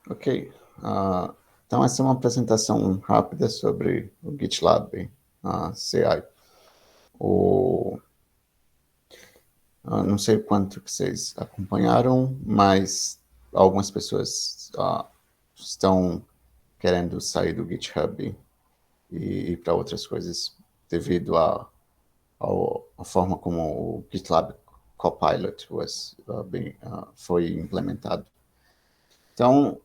Ok. Então, essa é uma apresentação rápida sobre o GitLab CI. O, não sei quanto que vocês acompanharam, mas algumas pessoas estão querendo sair do GitHub e ir para outras coisas devido à forma como o GitLab Copilot foi implementado. Então,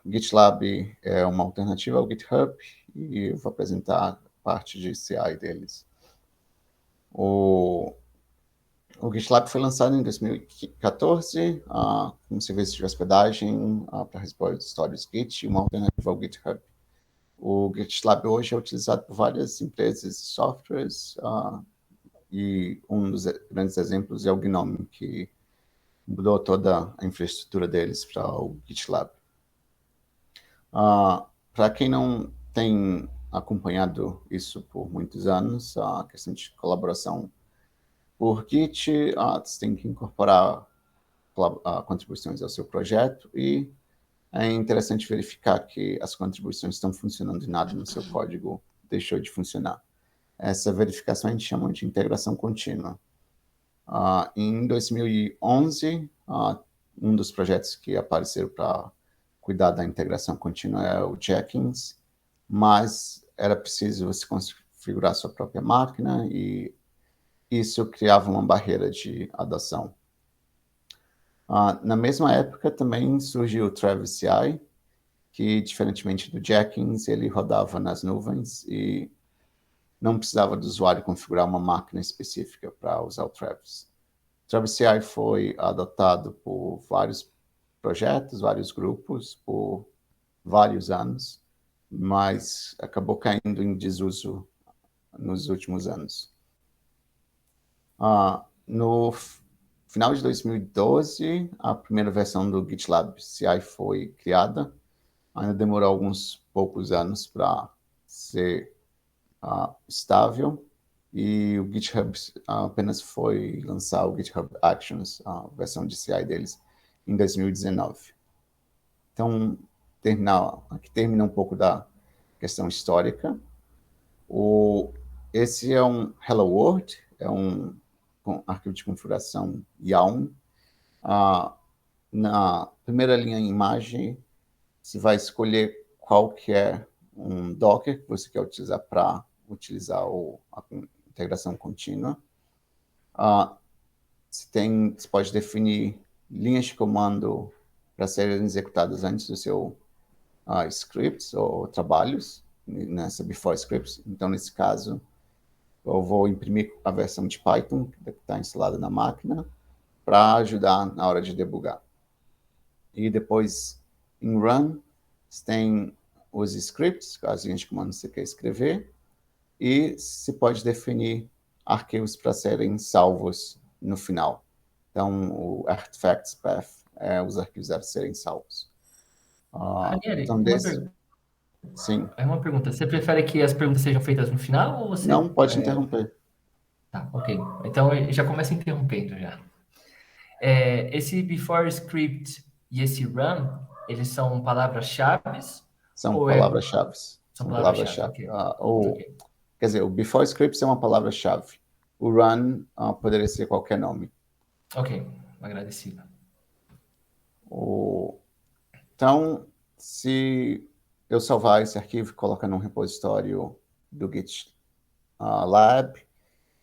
GitLab é uma alternativa ao GitHub e eu vou apresentar parte de CI deles. O GitLab foi lançado em 2014 como serviço de hospedagem para repositórios Git, uma alternativa ao GitHub. O GitLab hoje é utilizado por várias empresas de softwares e um dos grandes exemplos é o GNOME, que mudou toda a infraestrutura deles para o GitLab. Para quem não tem acompanhado isso por muitos anos, a questão de colaboração por Git, você tem que incorporar contribuições ao seu projeto e é interessante verificar que as contribuições estão funcionando e nada no seu código deixou de funcionar. Essa verificação a gente chama de integração contínua. Em 2011, um dos projetos que apareceram para cuidar da integração contínua é o Jenkins, mas era preciso você configurar sua própria máquina e isso criava uma barreira de adoção. Na mesma época também surgiu o Travis CI, que diferentemente do Jenkins, ele rodava nas nuvens e não precisava do usuário configurar uma máquina específica para usar o Travis. O Travis CI foi adotado por vários projetos, vários grupos, por vários anos, mas acabou caindo em desuso nos últimos anos. No final de 2012, a primeira versão do GitLab CI foi criada. Ainda demorou alguns poucos anos para ser estável. E o GitHub apenas foi lançar o GitHub Actions, a versão de CI deles, em 2019. Então, aqui termina um pouco da questão histórica. Esse é um Hello World, é um arquivo de configuração YAWN. Na primeira linha em imagem, você vai escolher qual que é um Docker que você quer utilizar para utilizar a integração contínua. Você pode definir linhas de comando para serem executadas antes do seu scripts ou trabalhos, nessa before scripts. Então, nesse caso, eu vou imprimir a versão de Python que está instalada na máquina para ajudar na hora de debugar. E depois, em Run, você tem os scripts, as linhas de comando que você quer escrever, e se pode definir arquivos para serem salvos no final. Então, o artifacts path é os arquivos a serem salvos. Ranieri, Então, sim. uma pergunta. Você prefere que as perguntas sejam feitas no final ou Não, você... pode interromper. Tá, ok. Então, já começa interrompendo já. Esse before script e esse run, eles são palavras-chave São ou palavras-chave. são São palavras-chave? palavras-chave. Ok, ok. Quer dizer, o before scripts é uma palavra-chave. O run poderia ser qualquer nome. Ok, agradecido. Então, se eu salvar esse arquivo e colocar num repositório do GitLab,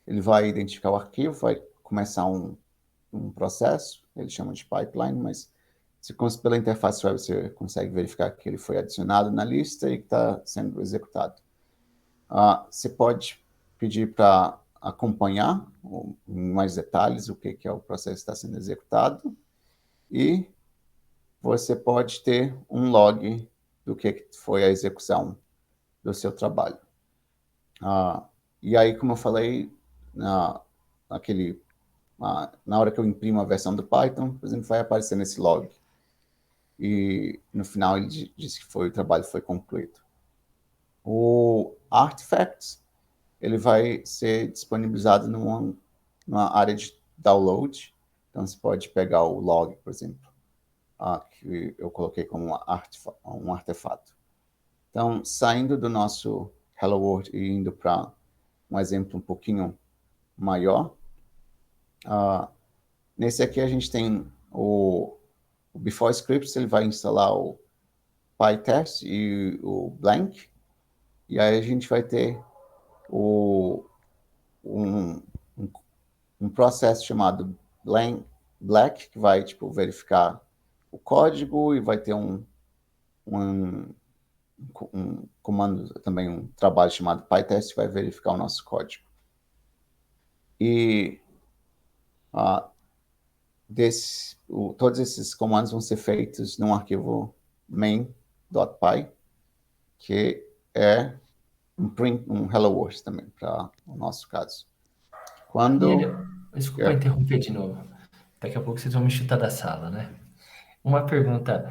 ele vai identificar o arquivo, vai começar um processo, ele chama de pipeline, mas pela interface web você consegue verificar que ele foi adicionado na lista e que está sendo executado. Você pode pedir para acompanhar em mais detalhes o que é o processo que está sendo executado e você pode ter um log do que foi a execução do seu trabalho. E aí, como eu falei, naquele, na hora que eu imprimo a versão do Python, por exemplo, vai aparecer nesse log. E no final ele diz que o trabalho foi concluído. O Artifacts, ele vai ser disponibilizado numa área de download. Então, você pode pegar o log, por exemplo, que eu coloquei como um artefato. Então, saindo do nosso Hello World e indo para um exemplo um pouquinho maior, nesse aqui a gente tem o Before Scripts, ele vai instalar o PyTest e o Blank, e aí a gente vai ter um processo chamado Black, que vai tipo, verificar o código e vai ter um comando, também um trabalho chamado PyTest, que vai verificar o nosso código. E todos esses comandos vão ser feitos num arquivo main.py, que é um Hello World também, para o nosso caso. Desculpa interromper de novo. Daqui a pouco vocês vão me chutar da sala, né? Uma pergunta.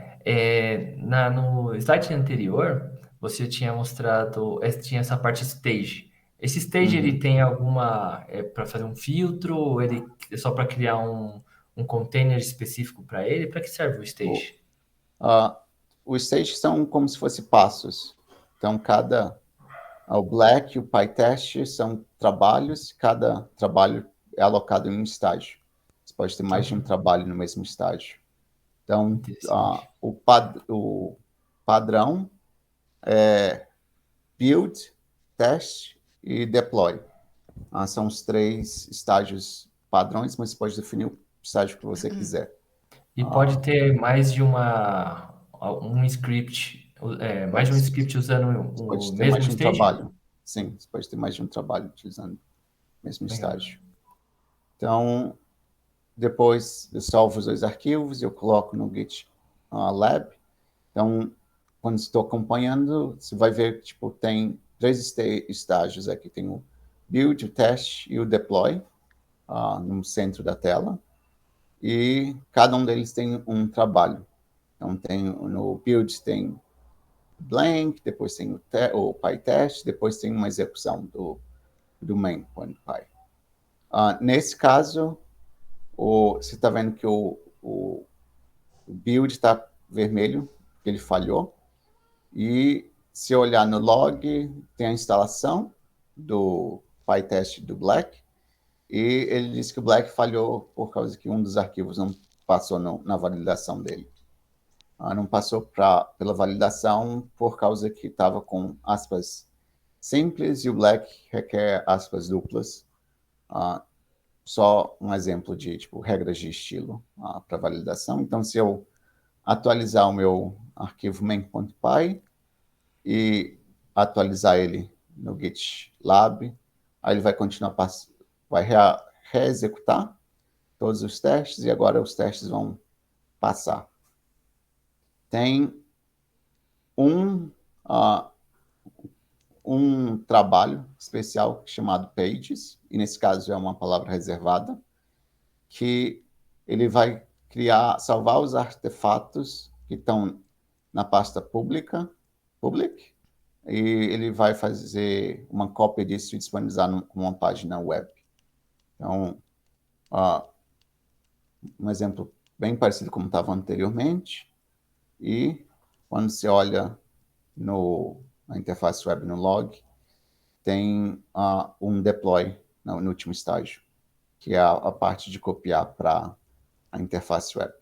No slide anterior, você tinha mostrado, tinha essa parte stage. Esse stage, ele tem alguma... para fazer um filtro? Ou ele é só para criar um container específico para ele? Para que serve o stage? Os stages são como se fossem passos. Então, o Black e o PyTest são trabalhos, cada trabalho é alocado em um estágio. Você pode ter mais de um trabalho no mesmo estágio. Então, o padrão é build, test e deploy. São os 3 estágios padrões, mas você pode definir o estágio que você quiser. E pode ter mais de um script, mais de um script usando o mesmo stage? Trabalho. Sim, você pode ter mais de um trabalho utilizando o mesmo estágio. Então, depois eu salvo os 2 arquivos, eu coloco no GitLab. Então, quando estou acompanhando, você vai ver que tipo, tem 3 estágios aqui. Tem o build, o test e o deploy no centro da tela. E cada um deles tem um trabalho. Então, no build tem blank, depois tem o PyTest, depois tem uma execução do main.py. Nesse caso, você está vendo que o build está vermelho, ele falhou. E se olhar no log, tem a instalação do PyTest do Black, e ele disse que o Black falhou por causa que um dos arquivos não passou na validação dele. Não passou pela validação por causa que estava com aspas simples e o Black requer aspas duplas. Só um exemplo de tipo, regras de estilo para validação. Então, se eu atualizar o meu arquivo main.py e atualizar ele no GitLab, aí ele vai continuar, vai reexecutar todos os testes e agora os testes vão passar. Tem um trabalho especial chamado Pages, e nesse caso é uma palavra reservada, que ele vai salvar os artefatos que estão na pasta public, e ele vai fazer uma cópia disso e disponibilizar numa página web. Então, um exemplo bem parecido como estava anteriormente, e quando você olha na interface web no log, tem um deploy no último estágio, que é a parte de copiar para a interface web.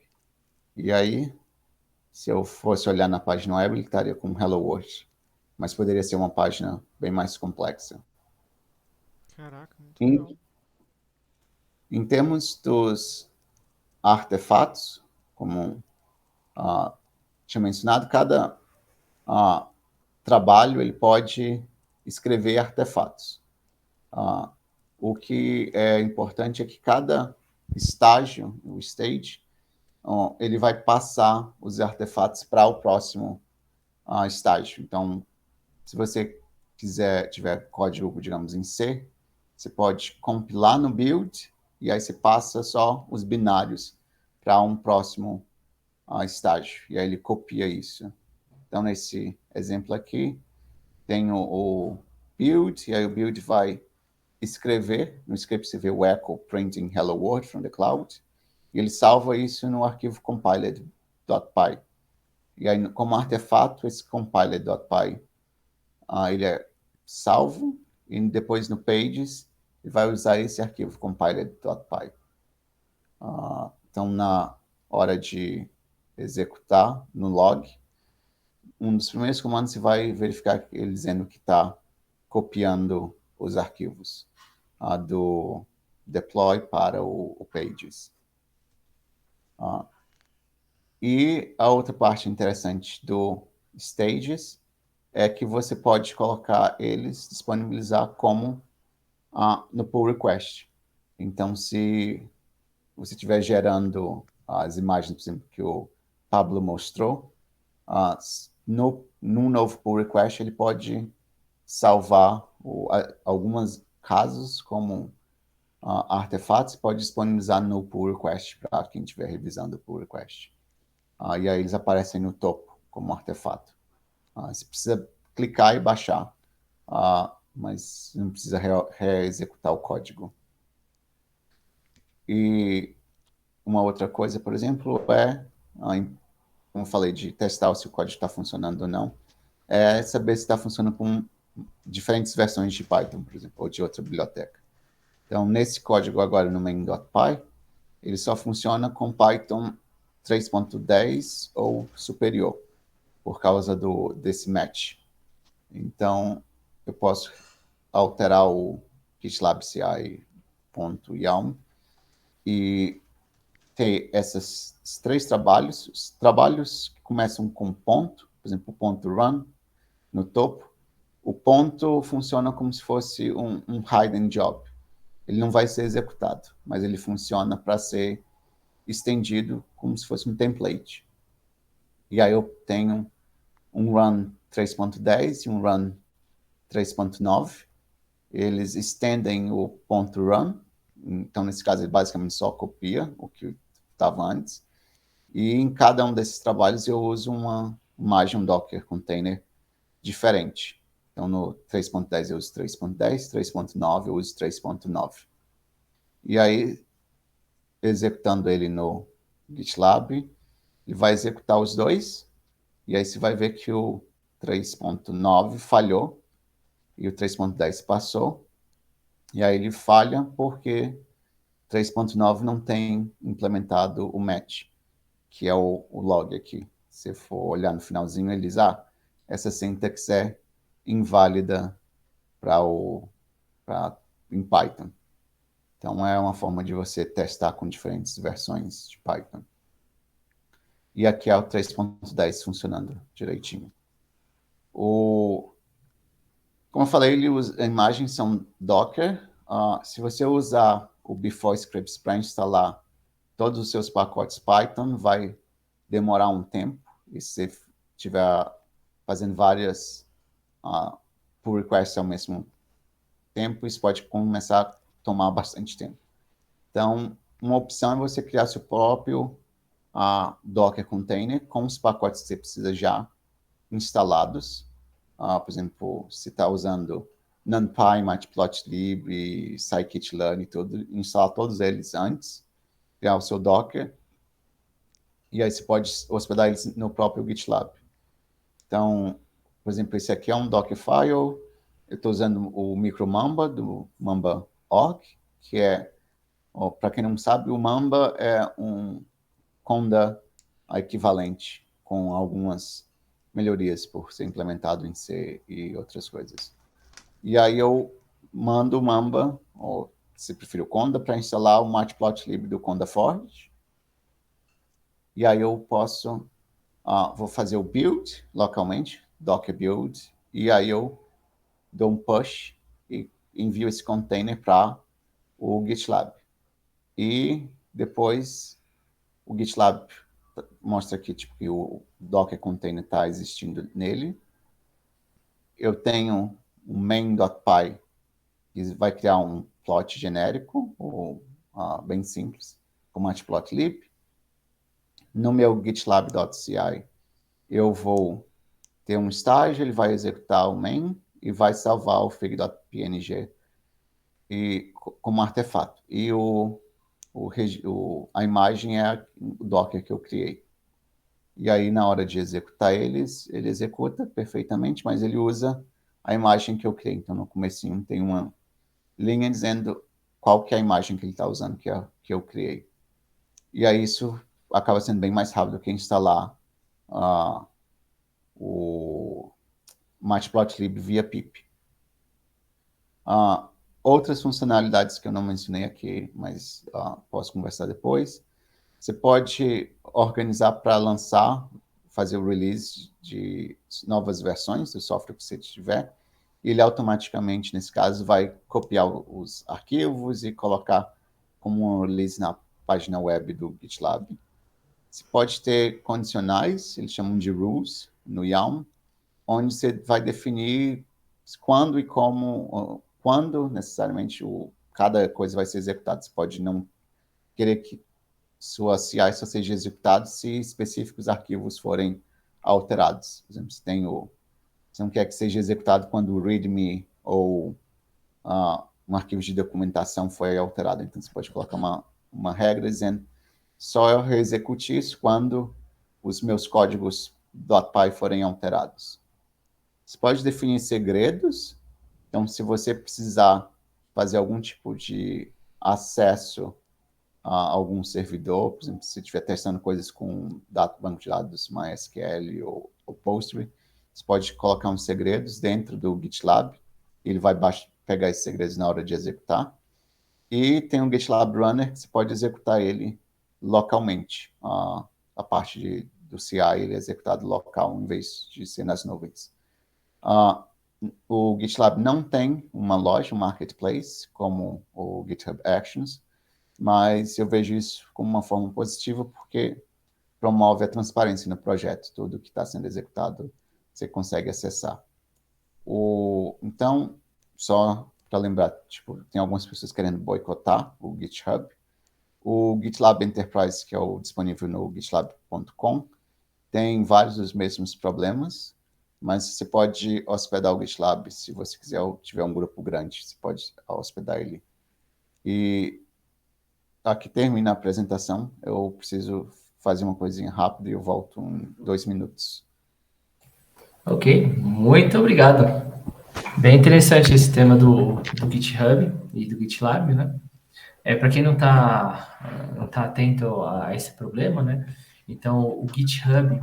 E aí, se eu fosse olhar na página web, ele estaria com Hello World, mas poderia ser uma página bem mais complexa. Caraca, muito legal. Em termos dos artefatos, como tinha mencionado, cada trabalho ele pode escrever artefatos. O que é importante é que cada estágio, o stage, ele vai passar os artefatos para o próximo estágio. Então, se você tiver código, digamos, em C, você pode compilar no build e aí você passa só os binários para um próximo estágio. E aí ele copia isso. Então, nesse exemplo aqui, tem o build, e aí o build vai escrever, no script você vê o echo printing hello world from the cloud, e ele salva isso no arquivo compiled .py. E aí, como artefato, esse compiler.py, ele é salvo, e depois no pages, ele vai usar esse arquivo, compiler.py. Então, na hora de executar no log, um dos primeiros comandos você vai verificar ele dizendo que está copiando os arquivos do deploy para o pages. E a outra parte interessante do stages é que você pode colocar eles, disponibilizar como no pull request. Então, se você estiver gerando as imagens, por exemplo, que o Pablo mostrou, num novo pull request, ele pode salvar alguns casos como artefatos, pode disponibilizar no pull request para quem estiver revisando o pull request. E aí eles aparecem no topo como artefato. Você precisa clicar e baixar, mas não precisa reexecutar o código. E uma outra coisa, por exemplo, como eu falei, de testar se o código está funcionando ou não, é saber se está funcionando com diferentes versões de Python, por exemplo, ou de outra biblioteca. Então, nesse código agora no main.py, ele só funciona com Python 3.10 ou superior, por causa desse match. Então, eu posso alterar o GitLab CI.yum e ter esses três trabalhos. Os trabalhos que começam com ponto, por exemplo, o ponto run no topo. O ponto funciona como se fosse um hidden job. Ele não vai ser executado, mas ele funciona para ser estendido como se fosse um template. E aí eu tenho um run 3.10 e um run 3.9. Eles estendem o ponto run. Então, nesse caso, ele basicamente só copia o que estava antes. E em cada um desses trabalhos eu uso uma imagem, um Docker container diferente. Então, no 3.10 eu uso 3.10, 3.9 eu uso 3.9. E aí, executando ele no GitLab, ele vai executar os dois, e aí você vai ver que o 3.9 falhou, e o 3.10 passou, e aí ele falha porque 3.9 não tem implementado o match, que é o log aqui. Se for olhar no finalzinho, ele diz, essa syntax é inválida em Python. Então, é uma forma de você testar com diferentes versões de Python. E aqui é o 3.10 funcionando direitinho. Como eu falei, as imagens são Docker. Se você usar o Before Scripts para instalar todos os seus pacotes Python, vai demorar um tempo. E se você estiver fazendo várias pull requests ao mesmo tempo, isso pode começar a tomar bastante tempo. Então, uma opção é você criar seu próprio Docker Container com os pacotes que você precisa já instalados. Por exemplo, se está usando NumPy, Matplotlib, scikit-learn e tudo, instalar todos eles antes, criar o seu Docker, e aí você pode hospedar eles no próprio GitLab. Então, por exemplo, esse aqui é um Dockerfile, eu estou usando o MicroMamba, do Mamba.org, que é, para quem não sabe, o Mamba é um Conda equivalente, com algumas melhorias por ser implementado em C e outras coisas. E aí eu mando o Mamba, ou se preferir o Conda, para instalar o Matplotlib do Conda Forge. E aí eu posso, vou fazer o build localmente, docker build, e aí eu dou um push e envio esse container para o GitLab. E depois o GitLab mostra aqui tipo, que o Docker Container está existindo nele. Eu tenho um main.py que vai criar um plot genérico, ou bem simples, com matplotlib. No meu gitlab.ci, eu vou ter um estágio, ele vai executar o main e vai salvar o fig.png como artefato. E a imagem é o Docker que eu criei. E aí, na hora de executar ele executa perfeitamente, mas ele usa a imagem que eu criei. Então, no comecinho tem uma linha dizendo qual que é a imagem que ele está usando, que eu criei. E aí isso acaba sendo bem mais rápido que instalar o Matplotlib via pip. Outras funcionalidades que eu não mencionei aqui, mas posso conversar depois. Você pode organizar para lançar, fazer o release de novas versões do software que você tiver. E ele automaticamente, nesse caso, vai copiar os arquivos e colocar como um release na página web do GitLab. Você pode ter condicionais, eles chamam de rules, no Yelm, onde você vai definir quando e como, quando necessariamente cada coisa vai ser executada. Você pode não querer que sua CI só seja executada se específicos arquivos forem alterados. Por exemplo, você não quer que seja executado quando o README ou um arquivo de documentação foi alterado. Então, você pode colocar uma regra dizendo só eu reexecute isso quando os meus códigos .py forem alterados. Você pode definir segredos. Então, se você precisar fazer algum tipo de acesso a algum servidor, por exemplo, se você estiver testando coisas com banco de dados MySQL ou Postgre, você pode colocar uns segredos dentro do GitLab. Ele vai pegar esses segredos na hora de executar. E tem um GitLab Runner que você pode executar ele localmente. A parte do CI ele é executado local em vez de ser nas nuvens. O GitLab não tem uma loja, um marketplace, como o GitHub Actions, mas eu vejo isso como uma forma positiva porque promove a transparência no projeto. Tudo que está sendo executado, você consegue acessar. Então, só para lembrar, tem algumas pessoas querendo boicotar o GitHub. O GitLab Enterprise, que é o disponível no gitlab.com, tem vários dos mesmos problemas, mas você pode hospedar o GitLab se você quiser, ou tiver um grupo grande, você pode hospedar ele. E aqui termina a apresentação. Eu preciso fazer uma coisinha rápida e eu volto em 2 minutos. Ok, muito obrigado. Bem interessante esse tema do GitHub e do GitLab, né? Para quem não tá atento a esse problema, né? Então, o GitHub,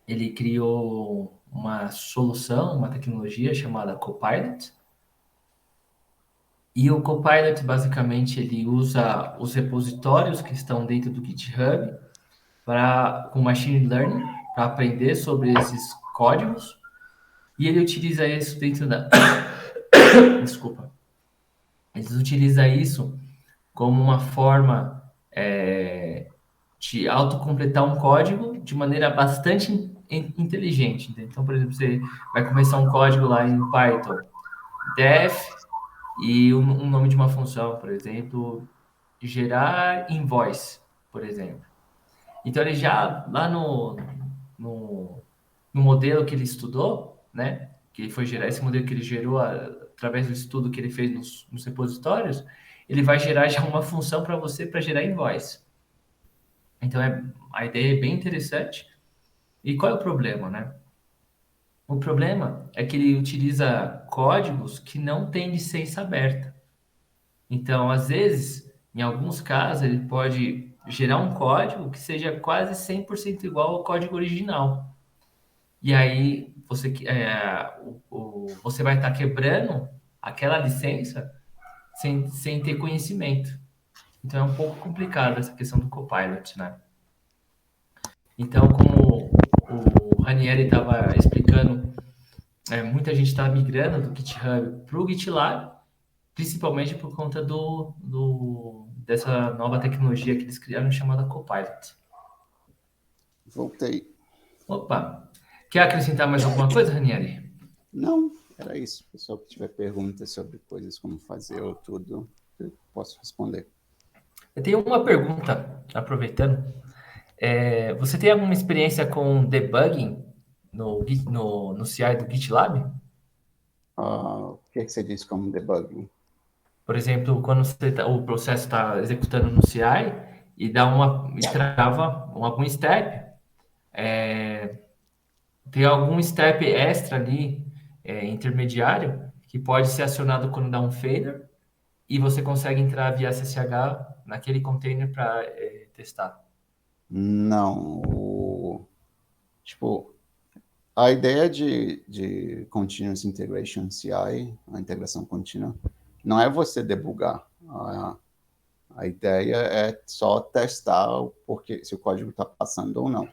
ele criou uma solução, uma tecnologia chamada Copilot. E o Copilot, basicamente, ele usa os repositórios que estão dentro do GitHub com machine learning para aprender sobre esses códigos. E ele utiliza isso dentro da... Desculpa. Ele utiliza isso como uma forma de autocompletar um código de maneira bastante inteligente. Então, por exemplo, você vai começar um código lá em Python, def, e um nome de uma função, por exemplo, gerar invoice, por exemplo. Então, ele já, lá no modelo que ele estudou, né, que foi gerar esse modelo que ele gerou através do estudo que ele fez nos repositórios, ele vai gerar já uma função para você para gerar invoice. Então, a ideia é bem interessante. E qual é o problema, né? O problema é que ele utiliza códigos que não têm licença aberta. Então, às vezes, em alguns casos, ele pode gerar um código que seja quase 100% igual ao código original. E aí, você vai estar quebrando aquela licença sem ter conhecimento. Então, é um pouco complicado essa questão do Copilot, né? Então, como o Ranieri estava explicando, muita gente está migrando do GitHub para o GitLab, principalmente por conta dessa nova tecnologia que eles criaram chamada Copilot. Voltei. Opa! Quer acrescentar mais alguma coisa, Ranieri? Não, era isso. Pessoal que tiver perguntas sobre coisas como fazer ou tudo, eu posso responder. Eu tenho uma pergunta, aproveitando. Você tem alguma experiência com debugging no CI do GitLab? O que você diz como debugging? Por exemplo, quando o processo está executando no CI e trava algum step, tem algum step extra ali, intermediário, que pode ser acionado quando dá um failure, e você consegue entrar via SSH naquele container para testar. Não, tipo, a ideia de Continuous Integration CI, a integração contínua, não é você debugar. A ideia é só testar se o código está passando ou não.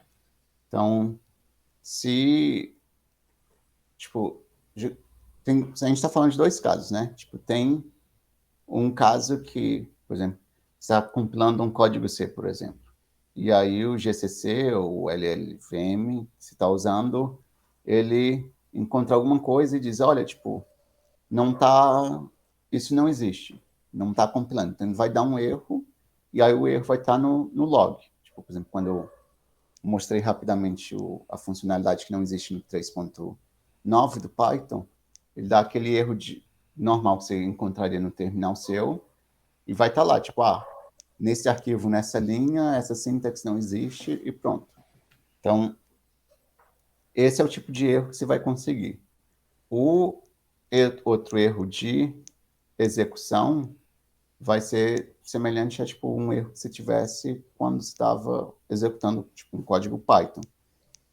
Então, se, tipo, a gente está falando de dois casos, né? Tipo, tem um caso que, por exemplo, está compilando um código C, por exemplo. E aí o GCC ou o LLVM, se está usando, ele encontra alguma coisa e diz, olha, tipo, não tá, isso não existe, não está compilando. Então ele vai dar um erro e aí o erro vai estar no log. Tipo, por exemplo, quando eu mostrei rapidamente a funcionalidade que não existe no 3.9 do Python, ele dá aquele erro normal que você encontraria no terminal seu e vai estar lá, tipo, nesse arquivo, nessa linha, essa syntax não existe e pronto. Então, esse é o tipo de erro que você vai conseguir. O outro erro de execução vai ser semelhante a tipo um erro que você tivesse quando estava executando tipo um código Python.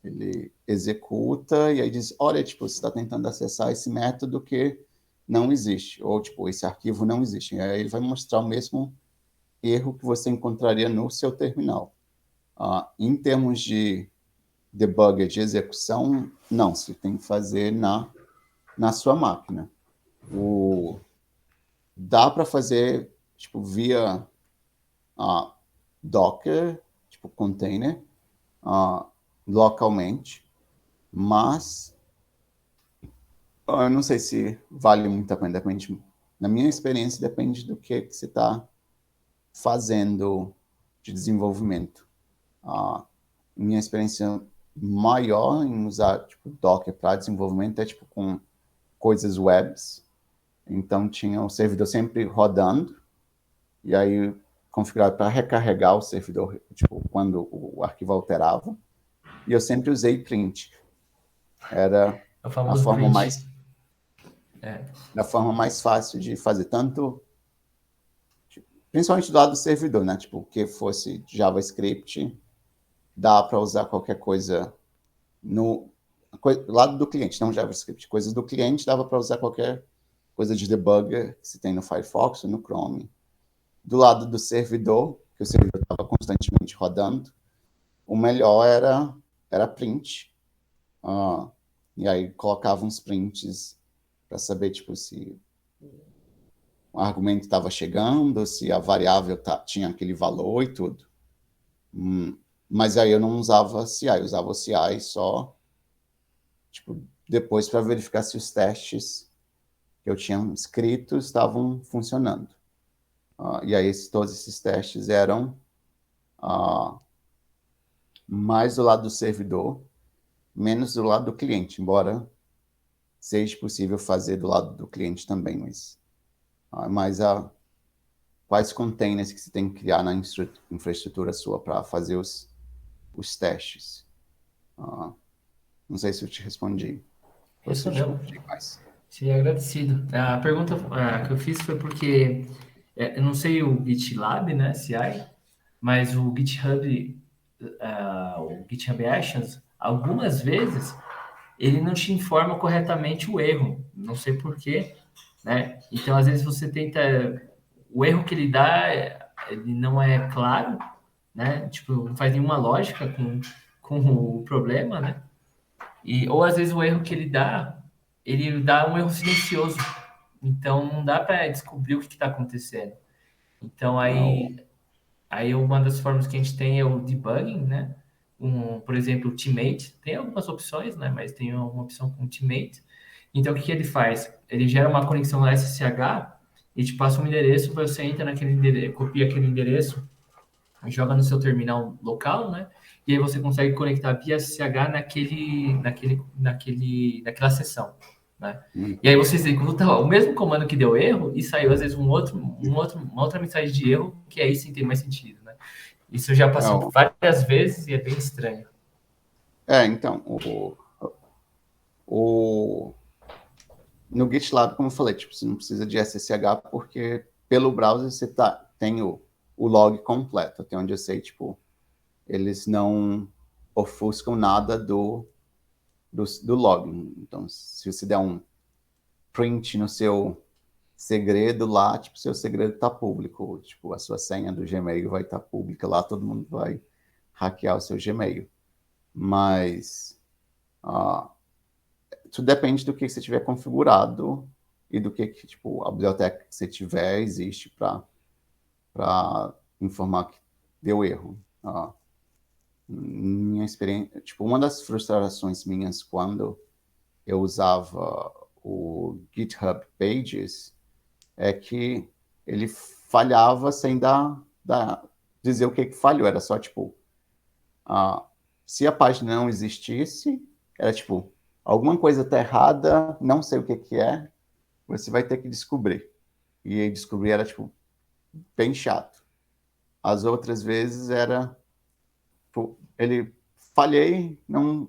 Ele executa e aí diz, olha, tipo, você está tentando acessar esse método que não existe, ou tipo, esse arquivo não existe. E aí ele vai mostrar o mesmo erro que você encontraria no seu terminal. Em termos de debugger de execução, não, você tem que fazer na sua máquina. Dá para fazer tipo, via Docker, tipo container, localmente, mas eu não sei se vale muito a pena, depende, na minha experiência, depende do que você está fazendo de desenvolvimento. Minha experiência maior em usar tipo, Docker para desenvolvimento é tipo com coisas webs. Então tinha o servidor sempre rodando e aí configurado para recarregar o servidor tipo quando o arquivo alterava. E eu sempre usei print. Era É o a famoso forma print. da forma mais fácil de fazer tanto principalmente do lado do servidor, né? Tipo, que fosse JavaScript, dá para usar qualquer coisa no lado do cliente, não JavaScript. Coisas do cliente dava para usar qualquer coisa de debugger que se tem no Firefox ou no Chrome. Do lado do servidor, que o servidor estava constantemente rodando, o melhor era print. E aí colocava uns prints para saber tipo, se o argumento estava chegando, se a variável tinha aquele valor e tudo. Mas aí eu não usava CI, eu usava o CI só tipo, depois para verificar se os testes que eu tinha escrito estavam funcionando. E aí todos esses testes eram mais do lado do servidor, menos do lado do cliente, embora seja possível fazer do lado do cliente também, mas quais containers que você tem que criar na infraestrutura sua para fazer os testes? Não sei se eu te respondi. Ou se eu te Respondeu. confundi mais. Seria agradecido. A pergunta que eu fiz foi porque eu não sei o GitLab, né, CI, mas o GitHub, o GitHub Actions, algumas vezes ele não te informa corretamente o erro. Não sei por quê, né? Então, às vezes você tenta, o erro que ele dá, ele não é claro, né? Tipo, não faz nenhuma lógica com o problema, né? Ou às vezes o erro que ele dá um erro silencioso. Então não dá para descobrir o que está acontecendo. Então aí uma das formas que a gente tem é o debugging, né? Por exemplo, o Teammate. Tem algumas opções, né? Mas tem uma opção com Teammate. Então o que ele faz? Ele gera uma conexão no SSH e te passa um endereço, você entra naquele endereço, copia aquele endereço, joga no seu terminal local, né? E aí você consegue conectar via SSH naquela sessão, né? E aí você executa o mesmo comando que deu erro e saiu às vezes uma outra mensagem de erro que aí sim tem mais sentido, né? Isso já passou várias vezes e é bem estranho. Então, no GitLab, como eu falei, tipo, você não precisa de SSH porque pelo browser você tem o log completo, até onde eu sei, tipo, eles não ofuscam nada do login. Então, se você der um print no seu segredo lá, tipo, seu segredo está público, tipo, a sua senha do Gmail vai estar pública lá, todo mundo vai hackear o seu Gmail. Mas tudo depende do que você tiver configurado e do que tipo, a biblioteca que você tiver existe para informar que deu erro. Minha experiência, tipo, uma das frustrações minhas quando eu usava o GitHub Pages é que ele falhava sem dizer o que falhou. Era só, tipo, se a página não existisse, era tipo, alguma coisa está errada, não sei o que é, você vai ter que descobrir. E aí descobrir era, tipo, bem chato. As outras vezes era, tipo, ele falhei, não,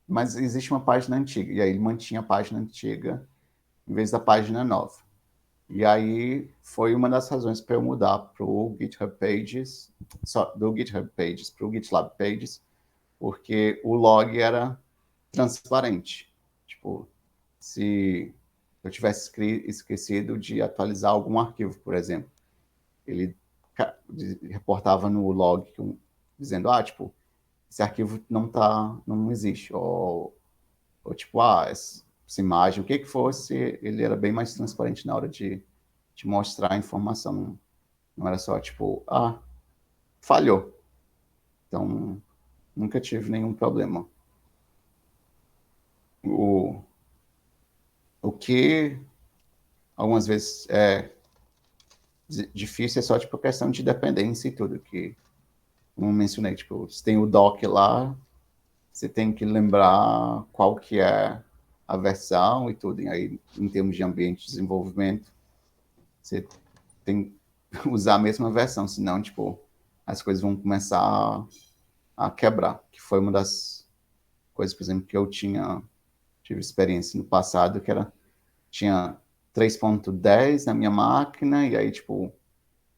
mas existe uma página antiga. E aí ele mantinha a página antiga em vez da página nova. E aí foi uma das razões para eu mudar para o GitHub Pages, do GitHub Pages para o GitLab Pages, porque o log era transparente. Tipo, se eu tivesse esquecido de atualizar algum arquivo, por exemplo, ele reportava no log dizendo, tipo, esse arquivo não existe, ou tipo, essa imagem, o que que fosse, ele era bem mais transparente na hora de mostrar a informação. Não era só, tipo, falhou. Então, nunca tive nenhum problema. O que algumas vezes é difícil é só, tipo, questão de dependência e tudo, que, como eu mencionei, tipo, você tem o doc lá, você tem que lembrar qual que é a versão e tudo, e aí, em termos de ambiente de desenvolvimento, você tem que usar a mesma versão, senão, tipo, as coisas vão começar a quebrar, que foi uma das coisas, por exemplo, que eu tive experiência no passado, que tinha 3.10 na minha máquina, e aí, tipo,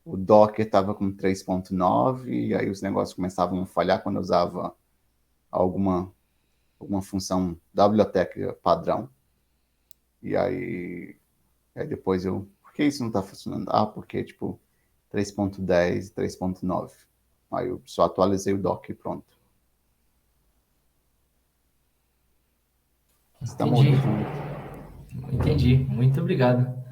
o Docker estava com 3.9, e aí os negócios começavam a falhar quando eu usava alguma função da biblioteca padrão. E aí depois por que isso não está funcionando? Porque, tipo, 3.10 e 3.9. Aí eu só atualizei o Docker e pronto. Você está Entendi. mudo, Fernando. Entendi. Muito obrigado.